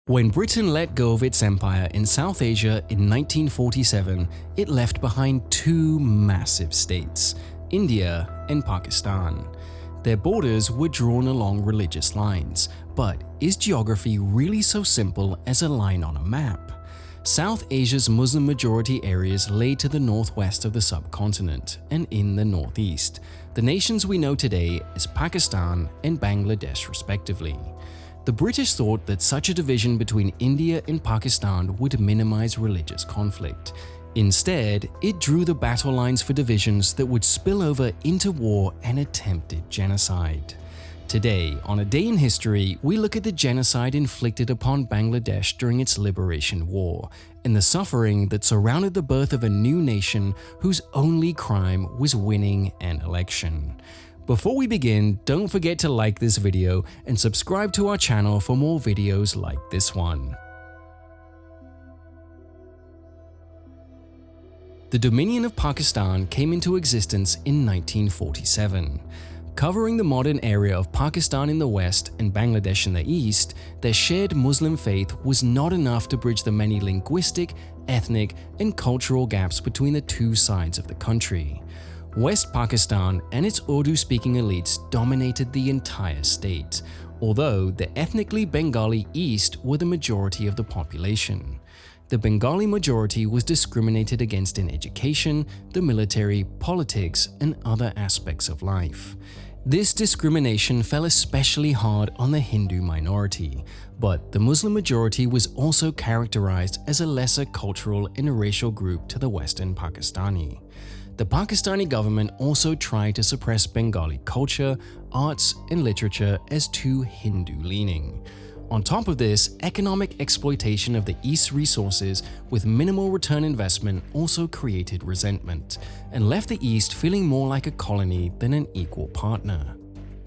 When Britain let go of its empire in South Asia in 1947, it left behind two massive states, India and Pakistan. Their borders were drawn along religious lines, but is geography really so simple as a line on a map? South Asia's Muslim-majority areas lay to the northwest of the subcontinent and in the northeast, the nations we know today as Pakistan and Bangladesh respectively. The British thought that such a division between India and Pakistan would minimize religious conflict. Instead, it drew the battle lines for divisions that would spill over into war and attempted genocide. Today, on A Day in History, we look at the genocide inflicted upon Bangladesh during its liberation war, and the suffering that surrounded the birth of a new nation whose only crime was winning an election. Before we begin, don't forget to like this video and subscribe to our channel for more videos like this one. The Dominion of Pakistan came into existence in 1947. Covering the modern area of Pakistan in the west and Bangladesh in the east, their shared Muslim faith was not enough to bridge the many linguistic, ethnic, and cultural gaps between the two sides of the country. West Pakistan and its Urdu-speaking elites dominated the entire state, although the ethnically Bengali East were the majority of the population. The Bengali majority was discriminated against in education, the military, politics, and other aspects of life. This discrimination fell especially hard on the Hindu minority, but the Muslim majority was also characterized as a lesser cultural and racial group to the Western Pakistani. The Pakistani government also tried to suppress Bengali culture, arts, and literature as too Hindu-leaning. On top of this, economic exploitation of the East's resources with minimal return investment also created resentment, and left the East feeling more like a colony than an equal partner.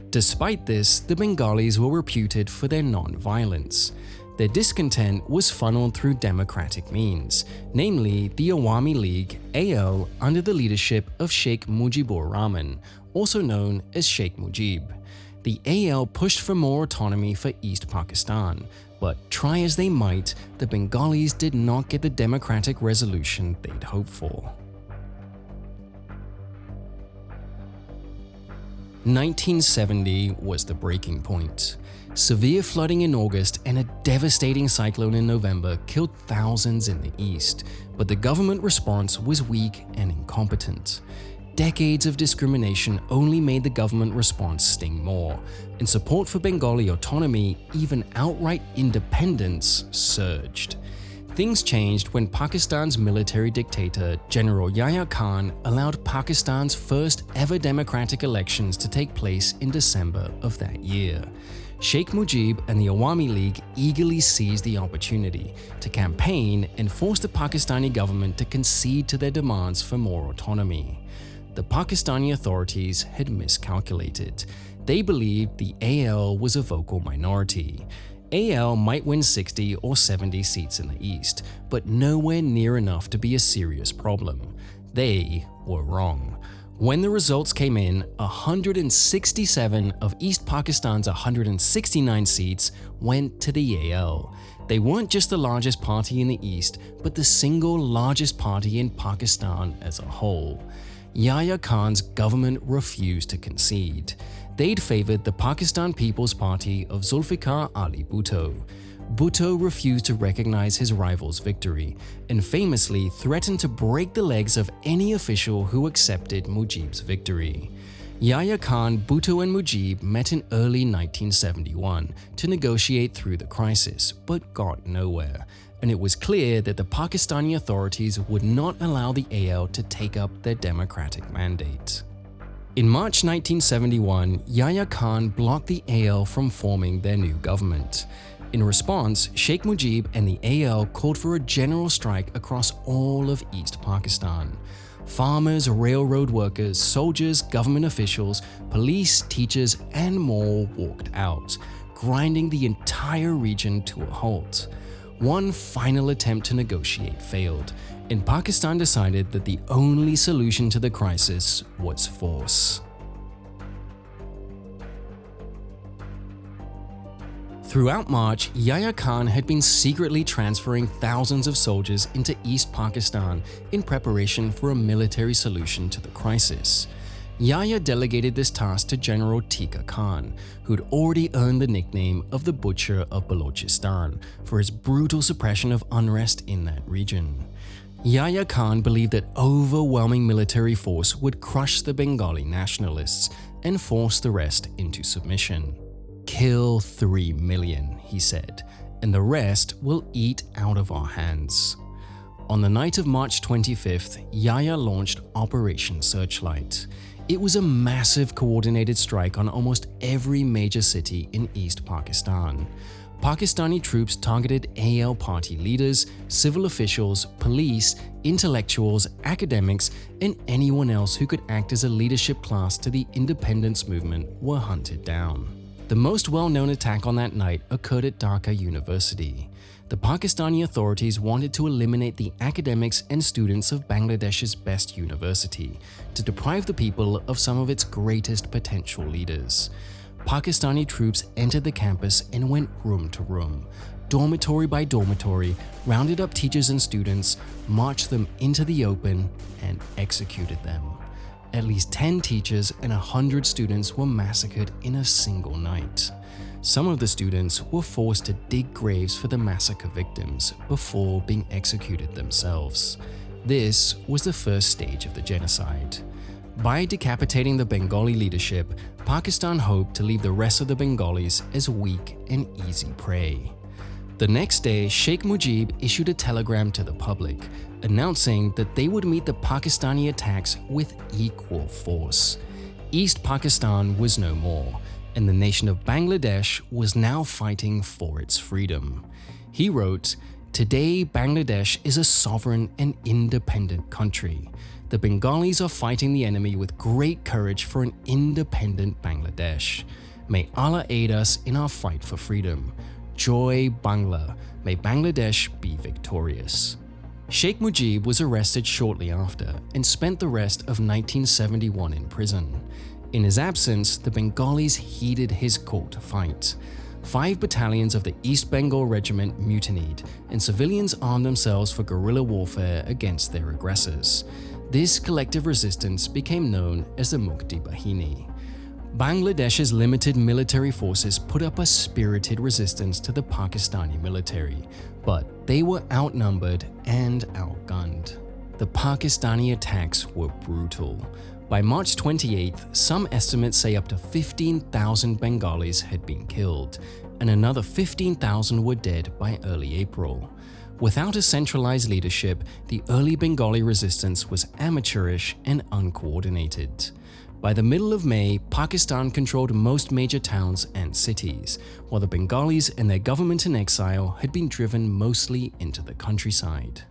Despite this, the Bengalis were reputed for their non-violence. Their discontent was funneled through democratic means, namely the Awami League (AL) under the leadership of Sheikh Mujibur Rahman, also known as Sheikh Mujib. The AL pushed for more autonomy for East Pakistan, but try as they might, the Bengalis did not get the democratic resolution they'd hoped for. 1970 was the breaking point. Severe flooding in August and a devastating cyclone in November killed thousands in the east, but the government response was weak and incompetent. Decades of discrimination only made the government response sting more, and support for Bengali autonomy, even outright independence, surged. Things changed when Pakistan's military dictator, General Yahya Khan, allowed Pakistan's first ever democratic elections to take place in December of that year. Sheikh Mujib and the Awami League eagerly seized the opportunity to campaign and force the Pakistani government to concede to their demands for more autonomy. The Pakistani authorities had miscalculated. They believed the AL was a vocal minority. AL might win 60 or 70 seats in the east, but nowhere near enough to be a serious problem. They were wrong. When the results came in, 167 of East Pakistan's 169 seats went to the AL. They weren't just the largest party in the east, but the single largest party in Pakistan as a whole. Yahya Khan's government refused to concede. They'd favored the Pakistan People's Party of Zulfikar Ali Bhutto. Bhutto refused to recognize his rival's victory, and famously threatened to break the legs of any official who accepted Mujib's victory. Yahya Khan, Bhutto and Mujib met in early 1971 to negotiate through the crisis, but got nowhere, and it was clear that the Pakistani authorities would not allow the AL to take up their democratic mandate. In March 1971, Yahya Khan blocked the AL from forming their new government. In response, Sheikh Mujib and the AL called for a general strike across all of East Pakistan. Farmers, railroad workers, soldiers, government officials, police, teachers, and more walked out, grinding the entire region to a halt. One final attempt to negotiate failed, and Pakistan decided that the only solution to the crisis was force. Throughout March, Yahya Khan had been secretly transferring thousands of soldiers into East Pakistan in preparation for a military solution to the crisis. Yahya delegated this task to General Tika Khan, who'd already earned the nickname of the Butcher of Balochistan for his brutal suppression of unrest in that region. Yahya Khan believed that overwhelming military force would crush the Bengali nationalists and force the rest into submission. "Kill 3 million, he said, and the rest will eat out of our hands. On the night of March 25th, Yahya launched Operation Searchlight. It was a massive coordinated strike on almost every major city in East Pakistan. Pakistani troops targeted AL party leaders, civil officials, police, intellectuals, academics, and anyone else who could act as a leadership class to the independence movement were hunted down. The most well-known attack on that night occurred at Dhaka University. The Pakistani authorities wanted to eliminate the academics and students of Bangladesh's best university to deprive the people of some of its greatest potential leaders. Pakistani troops entered the campus and went room to room, dormitory by dormitory, rounded up teachers and students, marched them into the open, and executed them. At least 10 teachers and 100 students were massacred in a single night. Some of the students were forced to dig graves for the massacre victims before being executed themselves. This was the first stage of the genocide. By decapitating the Bengali leadership, Pakistan hoped to leave the rest of the Bengalis as weak and easy prey. The next day, Sheikh Mujib issued a telegram to the public, announcing that they would meet the Pakistani attacks with equal force. East Pakistan was no more, and the nation of Bangladesh was now fighting for its freedom. He wrote, "Today, Bangladesh is a sovereign and independent country. The Bengalis are fighting the enemy with great courage for an independent Bangladesh. May Allah aid us in our fight for freedom. Joy Bangla. May Bangladesh be victorious." Sheikh Mujib was arrested shortly after and spent the rest of 1971 in prison. In his absence, the Bengalis heeded his call to fight. 5 battalions of the East Bengal Regiment mutinied, and civilians armed themselves for guerrilla warfare against their aggressors. This collective resistance became known as the Mukti Bahini. Bangladesh's limited military forces put up a spirited resistance to the Pakistani military, but they were outnumbered and outgunned. The Pakistani attacks were brutal. By March 28th, some estimates say up to 15,000 Bengalis had been killed, and another 15,000 were dead by early April. Without a centralized leadership, the early Bengali resistance was amateurish and uncoordinated. By the middle of May, Pakistan controlled most major towns and cities, while the Bengalis and their government in exile had been driven mostly into the countryside.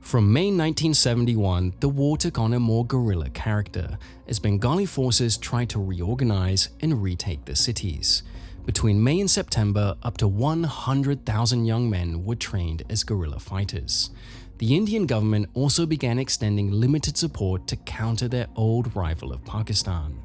From May 1971, the war took on a more guerrilla character as Bengali forces tried to reorganize and retake the cities. Between May and September, up to 100,000 young men were trained as guerrilla fighters. The Indian government also began extending limited support to counter their old rival of Pakistan.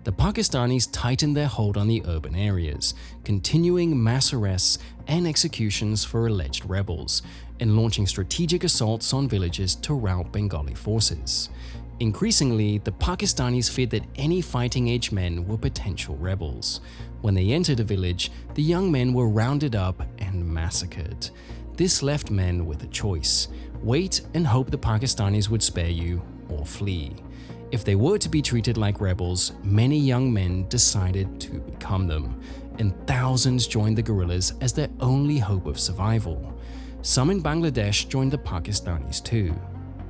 The Pakistanis tightened their hold on the urban areas, continuing mass arrests and executions for alleged rebels, and launching strategic assaults on villages to rout Bengali forces. Increasingly, the Pakistanis feared that any fighting-age men were potential rebels. When they entered a village, the young men were rounded up and massacred. This left men with a choice: wait and hope the Pakistanis would spare you, or flee. If they were to be treated like rebels, many young men decided to become them, and thousands joined the guerrillas as their only hope of survival. Some in Bangladesh joined the Pakistanis too.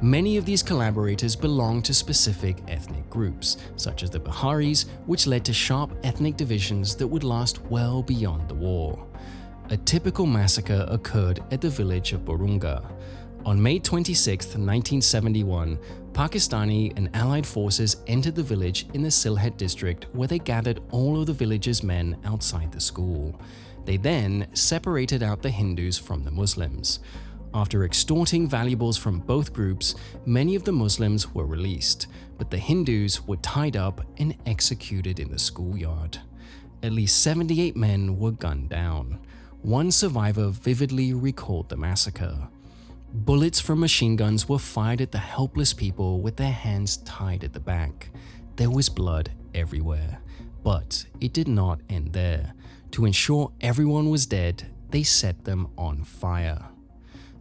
Many of these collaborators belonged to specific ethnic groups, such as the Biharis, which led to sharp ethnic divisions that would last well beyond the war. A typical massacre occurred at the village of Borunga. On May 26, 1971, Pakistani and Allied forces entered the village in the Sylhet district, where they gathered all of the village's men outside the school. They then separated out the Hindus from the Muslims. After extorting valuables from both groups, many of the Muslims were released, but the Hindus were tied up and executed in the schoolyard. At least 78 men were gunned down. One survivor vividly recalled the massacre. Bullets from machine guns were fired at the helpless people with their hands tied at the back. There was blood everywhere, but it did not end there. To ensure everyone was dead, they set them on fire.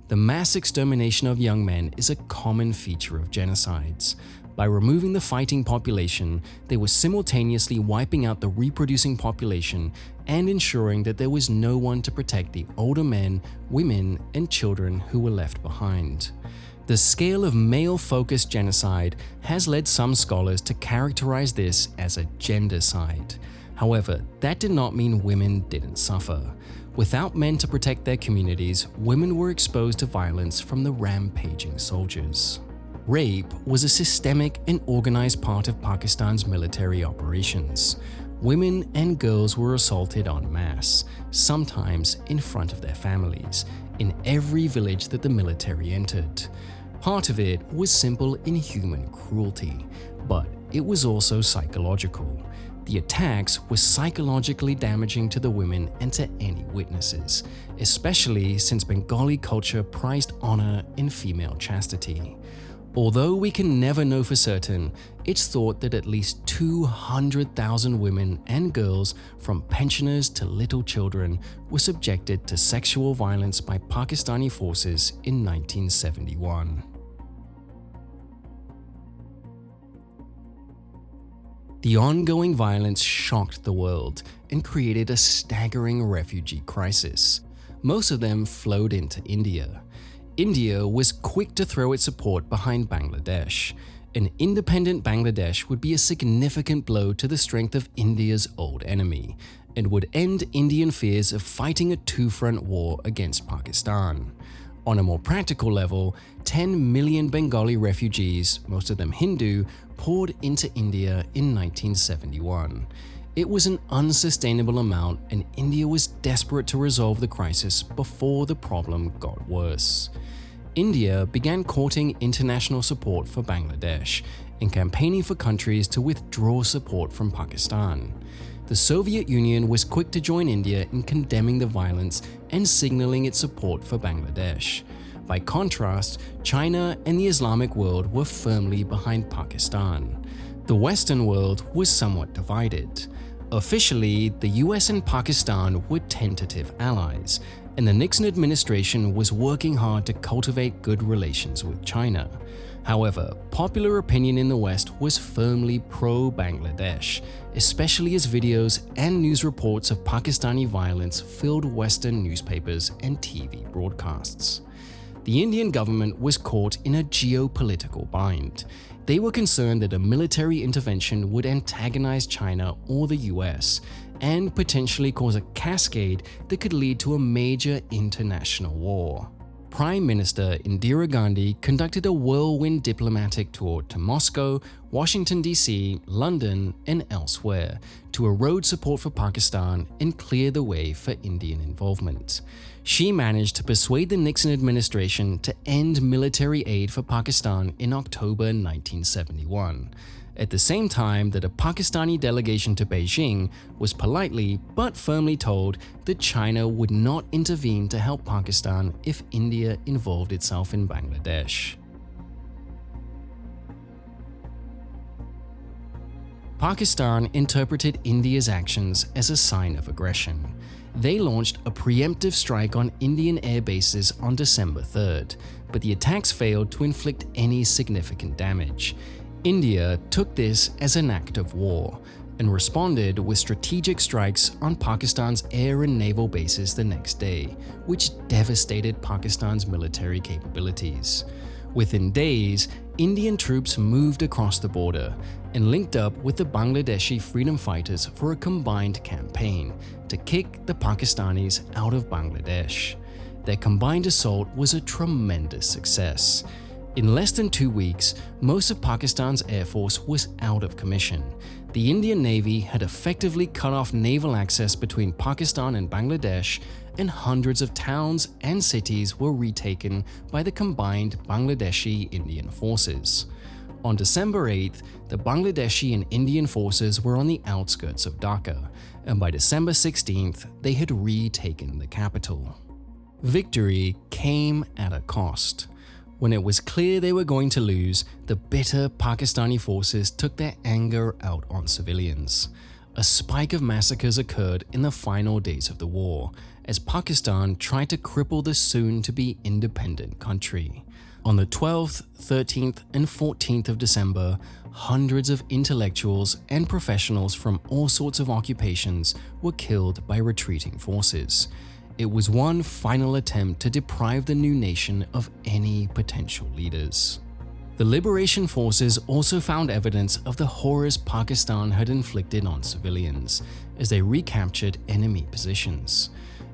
The mass extermination of young men is a common feature of genocides. By removing the fighting population, they were simultaneously wiping out the reproducing population and ensuring that there was no one to protect the older men, women, and children who were left behind. The scale of male-focused genocide has led some scholars to characterize this as a gendercide. However, that did not mean women didn't suffer. Without men to protect their communities, women were exposed to violence from the rampaging soldiers. Rape was a systemic and organized part of Pakistan's military operations. Women and girls were assaulted en masse, sometimes in front of their families, in every village that the military entered. Part of it was simple inhuman cruelty, but it was also psychological. The attacks were psychologically damaging to the women and to any witnesses, especially since Bengali culture prized honor in female chastity. Although we can never know for certain, it's thought that at least 200,000 women and girls, from pensioners to little children, were subjected to sexual violence by Pakistani forces in 1971. The ongoing violence shocked the world and created a staggering refugee crisis. Most of them flowed into India. India was quick to throw its support behind Bangladesh. An independent Bangladesh would be a significant blow to the strength of India's old enemy, and would end Indian fears of fighting a two-front war against Pakistan. On a more practical level, 10 million Bengali refugees, most of them Hindu, poured into India in 1971. It was an unsustainable amount, and India was desperate to resolve the crisis before the problem got worse. India began courting international support for Bangladesh and campaigning for countries to withdraw support from Pakistan. The Soviet Union was quick to join India in condemning the violence and signaling its support for Bangladesh. By contrast, China and the Islamic world were firmly behind Pakistan. The Western world was somewhat divided. Officially, the US and Pakistan were tentative allies, and the Nixon administration was working hard to cultivate good relations with China. However, popular opinion in the West was firmly pro-Bangladesh, especially as videos and news reports of Pakistani violence filled Western newspapers and TV broadcasts. The Indian government was caught in a geopolitical bind. They were concerned that a military intervention would antagonize China or the US and potentially cause a cascade that could lead to a major international war. Prime Minister Indira Gandhi conducted a whirlwind diplomatic tour to Moscow, Washington, D.C., London, and elsewhere to erode support for Pakistan and clear the way for Indian involvement. She managed to persuade the Nixon administration to end military aid for Pakistan in October 1971. At the same time that a Pakistani delegation to Beijing was politely but firmly told that China would not intervene to help Pakistan if India involved itself in Bangladesh. Pakistan interpreted India's actions as a sign of aggression. They launched a preemptive strike on Indian air bases on December 3rd, but the attacks failed to inflict any significant damage. India took this as an act of war and responded with strategic strikes on Pakistan's air and naval bases the next day, which devastated Pakistan's military capabilities. Within days, Indian troops moved across the border and linked up with the Bangladeshi freedom fighters for a combined campaign to kick the Pakistanis out of Bangladesh. Their combined assault was a tremendous success. In less than 2 weeks, most of Pakistan's air force was out of commission. the Indian Navy had effectively cut off naval access between Pakistan and Bangladesh, and hundreds of towns and cities were retaken by the combined Bangladeshi Indian forces. On December 8th, the Bangladeshi and Indian forces were on the outskirts of Dhaka, and by December 16th, they had retaken the capital. Victory came at a cost. When it was clear they were going to lose, the bitter Pakistani forces took their anger out on civilians. A spike of massacres occurred in the final days of the war, as Pakistan tried to cripple the soon-to-be independent country. On the 12th, 13th, and 14th of December, hundreds of intellectuals and professionals from all sorts of occupations were killed by retreating forces. It was one final attempt to deprive the new nation of any potential leaders. The liberation forces also found evidence of the horrors Pakistan had inflicted on civilians, as they recaptured enemy positions.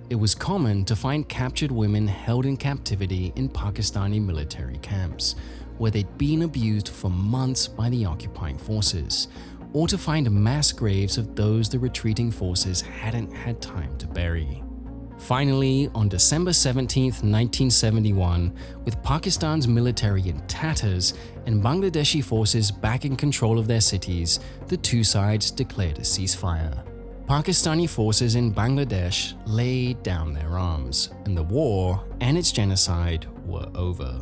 It was common to find captured women held in captivity in Pakistani military camps, where they'd been abused for months by the occupying forces, or to find mass graves of those the retreating forces hadn't had time to bury. Finally, on December 17, 1971, with Pakistan's military in tatters and Bangladeshi forces back in control of their cities, the two sides declared a ceasefire. Pakistani forces in Bangladesh laid down their arms, and the war and its genocide were over.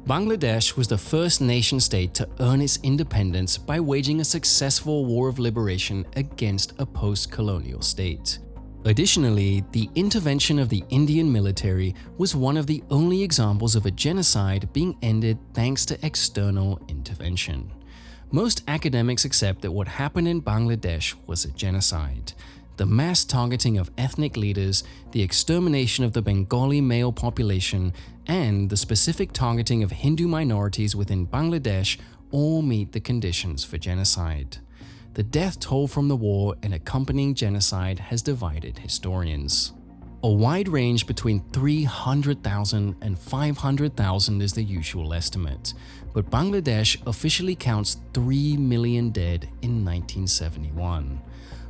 Bangladesh was the first nation-state to earn its independence by waging a successful war of liberation against a post-colonial state. Additionally, the intervention of the Indian military was one of the only examples of a genocide being ended thanks to external intervention. Most academics accept that what happened in Bangladesh was a genocide. The mass targeting of ethnic leaders, the extermination of the Bengali male population, and the specific targeting of Hindu minorities within Bangladesh all meet the conditions for genocide. The death toll from the war and accompanying genocide has divided historians. A wide range between 300,000 and 500,000 is the usual estimate, but Bangladesh officially counts 3 million dead in 1971.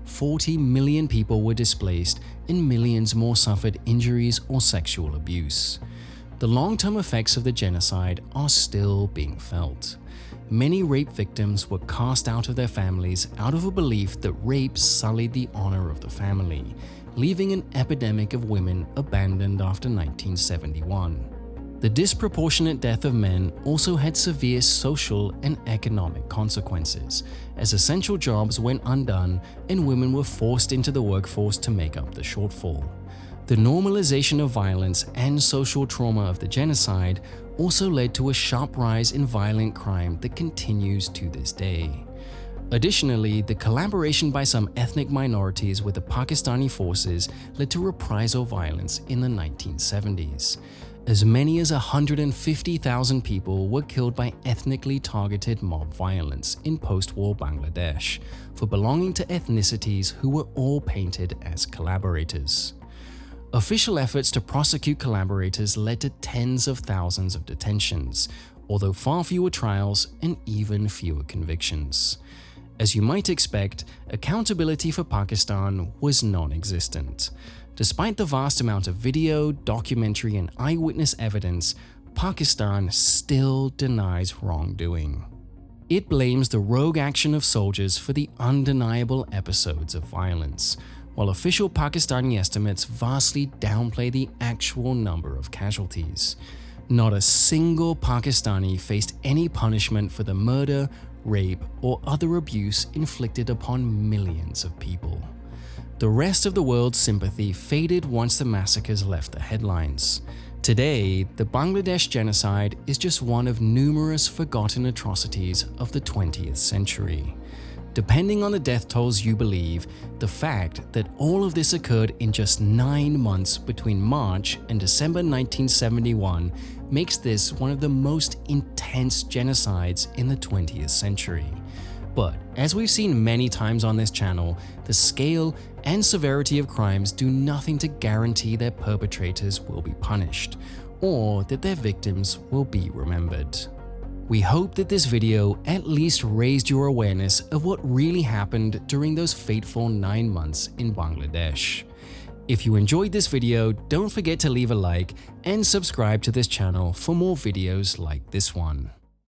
40 million people were displaced and millions more suffered injuries or sexual abuse. The long-term effects of the genocide are still being felt. Many rape victims were cast out of their families out of a belief that rape sullied the honor of the family, leaving an epidemic of women abandoned after 1971. The disproportionate death of men also had severe social and economic consequences, as essential jobs went undone and women were forced into the workforce to make up the shortfall. The normalization of violence and social trauma of the genocide also led to a sharp rise in violent crime that continues to this day. Additionally, the collaboration by some ethnic minorities with the Pakistani forces led to reprisal violence in the 1970s. As many as 150,000 people were killed by ethnically targeted mob violence in post-war Bangladesh for belonging to ethnicities who were all painted as collaborators. Official efforts to prosecute collaborators led to tens of thousands of detentions, although far fewer trials and even fewer convictions. As you might expect, accountability for Pakistan was non-existent. Despite the vast amount of video, documentary, and eyewitness evidence, Pakistan still denies wrongdoing. It blames the rogue action of soldiers for the undeniable episodes of violence, while official Pakistani estimates vastly downplay the actual number of casualties. Not a single Pakistani faced any punishment for the murder, rape, or other abuse inflicted upon millions of people. The rest of the world's sympathy faded once the massacres left the headlines. Today, the Bangladesh genocide is just one of numerous forgotten atrocities of the 20th century. Depending on the death tolls you believe, the fact that all of this occurred in just 9 months between March and December 1971 makes this one of the most intense genocides in the 20th century. But as we've seen many times on this channel, the scale and severity of crimes do nothing to guarantee their perpetrators will be punished, or that their victims will be remembered. We hope that this video at least raised your awareness of what really happened during those fateful 9 months in Bangladesh. If you enjoyed this video, don't forget to leave a like and subscribe to this channel for more videos like this one.